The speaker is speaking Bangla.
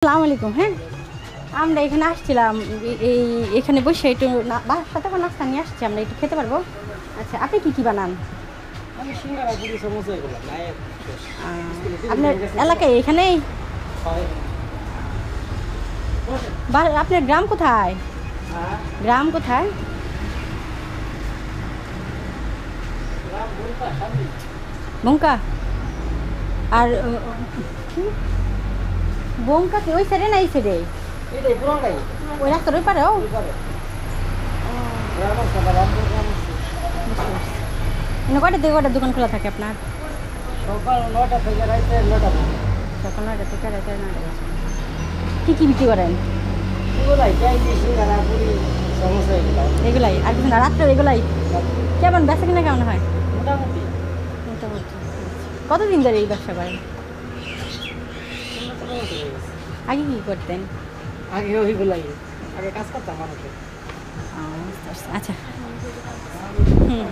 আসসালামু আলাইকুম। হ্যাঁ, আমরা এখানে আসছিলাম, এখানে বসে একটু সাথে করে নাস্তা নিয়ে আসছি, আমরা একটু খেতে পারবো? আচ্ছা, আপনি কি বানান? আমি সিঙ্গারা পুরি সমোসা এগুলো নায়ক আপনার এলাকায় এখানেই? আপনার গ্রাম কোথায়? গ্রাম কোথায়? বঙ্কা। আর বঙ্কা কি ওই সাইডে না এই সাইডে? এটাই পুরোটাই ওই রাস্তার ওই পারেও? কয়টা থেকে কয়টা দোকান খোলা থাকে আপনার? সকাল 9টা থেকে রাতে 9টা পর্যন্ত। সকাল 9টা থেকে রাতে 9টা পর্যন্ত। কী বিক্রি করেন? এগুলাই চাইছি সিঙ্গারা পুরি সমোসা এগুলো এগুলাই আর কিছু না? রাত্রে এগুলাই? কেমন বেচা কিনা কেমন হয়? মোটামুটি মোটামুটি। কতদিন ধরে এই ব্যবসা করেন? আগে কী করতেন? আগে ওইগুলাই আগে কাজ করতাম মানুষের। আচ্ছা। হুম।